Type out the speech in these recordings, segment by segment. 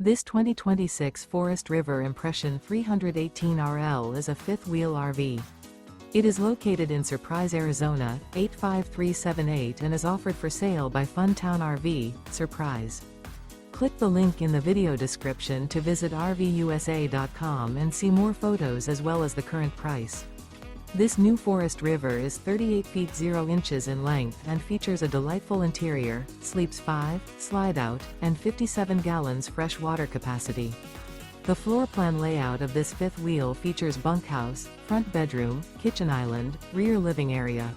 This 2026 Forest River Impression 318RL is a fifth-wheel RV. It is located in Surprise, Arizona, 85378 and is offered for sale by Funtown RV, Surprise. Click the link in the video description to visit RVUSA.com and see more photos as well as the current price. This new Forest River is 38 feet 0 inches in length and features a delightful interior, sleeps 5, slide-out, and 57 gallons fresh water capacity. The floor plan layout of this fifth wheel features bunkhouse, front bedroom, kitchen island, rear living area.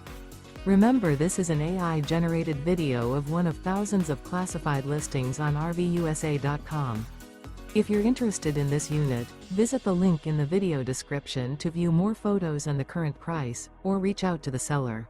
Remember, this is an AI-generated video of one of thousands of classified listings on RVUSA.com. If you're interested in this unit, visit the link in the video description to view more photos and the current price, or reach out to the seller.